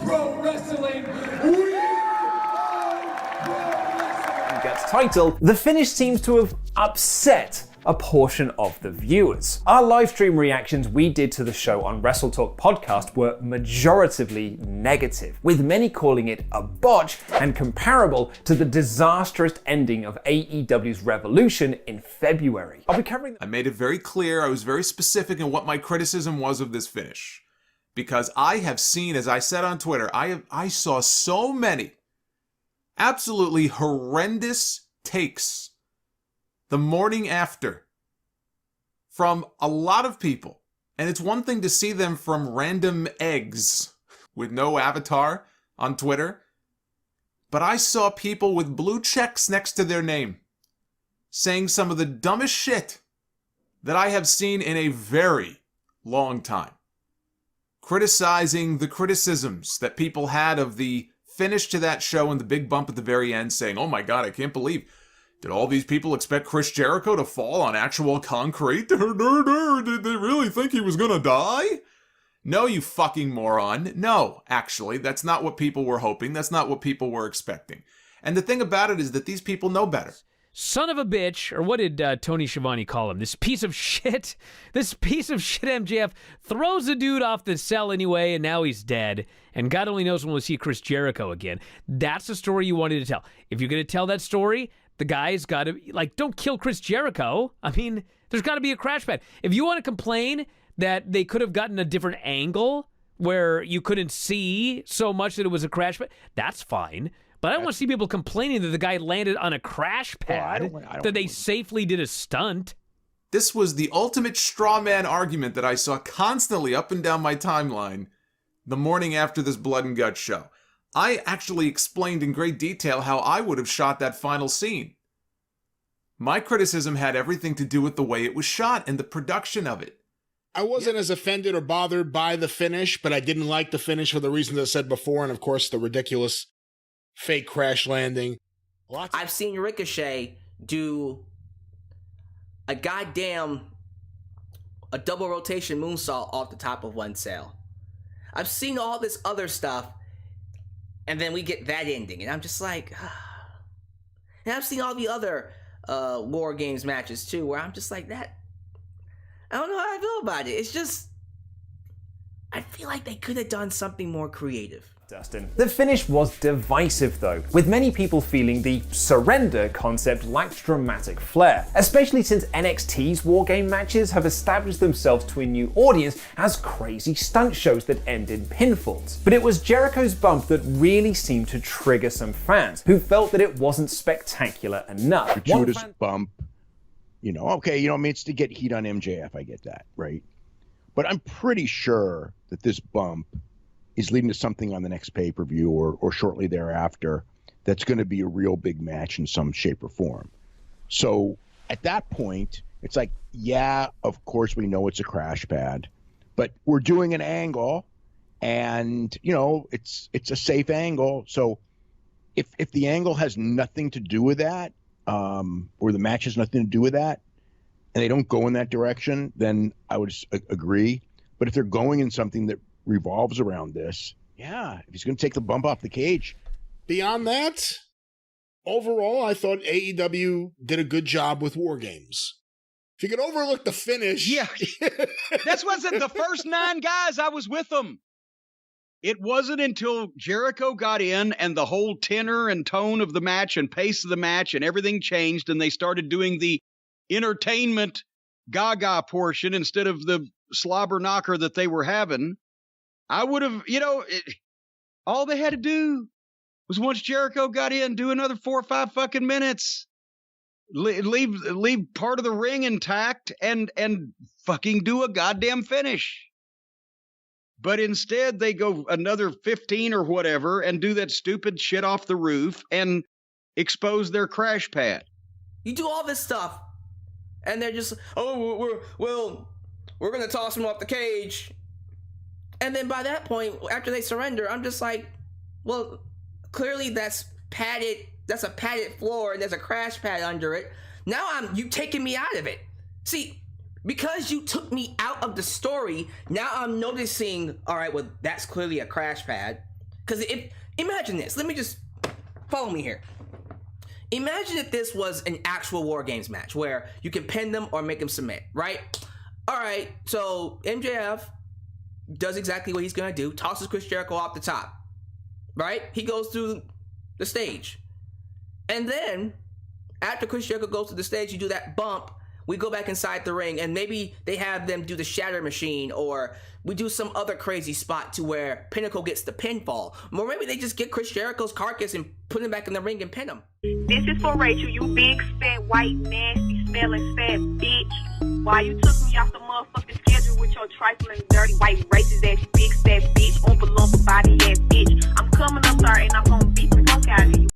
pro wrestling. We are pro wrestling. Gets title, the finish seems to have upset a portion of the viewers. Our live stream reactions we did to the show on Wrestle Talk podcast were majoritively negative, with many calling it a botch and comparable to the disastrous ending of AEW's Revolution in February. I'll be covering. I made it very clear, I was very specific in what my criticism was of this finish. Because I have seen, as I said on Twitter, I saw so many absolutely horrendous takes the morning after from a lot of people. And it's one thing to see them from random eggs with no avatar on Twitter, but I saw people with blue checks next to their name saying some of the dumbest shit that I have seen in a very long time. Criticizing the criticisms that people had of the finish to that show and the big bump at the very end, saying, oh my god, I can't believe, did all these people expect Chris Jericho to fall on actual concrete? Did they really think he was gonna die? No, you fucking moron. No, actually, that's not what people were hoping. That's not what people were expecting. And the thing about it is that these people know better. Son of a bitch, or what did Tony Schiavone call him? This piece of shit MJF throws the dude off the cell anyway, and now he's dead. And God only knows when we'll see Chris Jericho again. That's the story you wanted to tell. If you're going to tell that story, the guy's got to, don't kill Chris Jericho. I mean, there's got to be a crash pad. If you want to complain that they could have gotten a different angle where you couldn't see so much that it was a crash pad, that's fine. But I don't want to see people complaining that the guy landed on a crash pad, that they safely did a stunt. This was the ultimate straw man argument that I saw constantly up and down my timeline the morning after this Blood and Guts show. I actually explained in great detail how I would have shot that final scene. My criticism had everything to do with the way it was shot and the production of it. I wasn't as offended or bothered by the finish, but I didn't like the finish for the reasons I said before, and of course the ridiculous fake crash landing. I've seen Ricochet do a double rotation moonsault off the top of one cell. I've seen all this other stuff, and then we get that ending, and I'm just like, and I've seen all the other War Games matches too, where I'm just like, that, I don't know how I feel about it. It's just, I feel like they could have done something more creative. Dustin. The finish was divisive though, with many people feeling the surrender concept lacked dramatic flair, especially since NXT's Wargame matches have established themselves to a new audience as crazy stunt shows that end in pinfalls. But it was Jericho's bump that really seemed to trigger some fans, who felt that it wasn't spectacular enough. Gratuitous bump, okay, it's to get heat on MJF, I get that, right? But I'm pretty sure that this bump is leading to something on the next pay-per-view or shortly thereafter that's going to be a real big match in some shape or form. So at that point, it's like, yeah, of course we know it's a crash pad, but we're doing an angle and, it's a safe angle. So if the angle has nothing to do with that, or the match has nothing to do with that, and they don't go in that direction, then I would agree. But if they're going in something that revolves around this, yeah, if he's going to take the bump off the cage. Beyond that, overall, I thought AEW did a good job with War Games. If you could overlook the finish. Yeah, that wasn't the first 9 guys. I was with them. It wasn't until Jericho got in and the whole tenor and tone of the match and pace of the match and everything changed and they started doing the entertainment gaga portion instead of the slobber knocker that they were having. I would have, all they had to do was once Jericho got in, do another 4 or 5 fucking minutes, leave part of the ring intact and fucking do a goddamn finish. But instead they go another 15 or whatever and do that stupid shit off the roof and expose their crash pad. You do all this stuff and they're just, we're going to toss him off the cage. And then by that point, after they surrender, I'm just like, well, clearly that's padded. That's a padded floor, and there's a crash pad under it. Now you taking me out of it. See, because you took me out of the story, now I'm noticing, all right, well, that's clearly a crash pad. Because imagine this. Let me just follow me here. Imagine if this was an actual War Games match where you can pin them or make them submit, right? All right, so MJF does exactly what he's going to do, tosses Chris Jericho off the top, right? He goes through the stage. And then, after Chris Jericho goes to the stage, you do that bump, we go back inside the ring, and maybe they have them do the Shatter Machine, or we do some other crazy spot to where Pinnacle gets the pinfall. Or maybe they just get Chris Jericho's carcass and put him back in the ring and pin him. This is for Rachel, you big, fat, white, nasty, smelling, fat bitch. Why you took me off the motherfucking schedule with your trifling, dirty, white, racist ass, big, fat bitch, oompa loompa body ass bitch. I'm coming up there and I'm gonna beat the fuck out of you.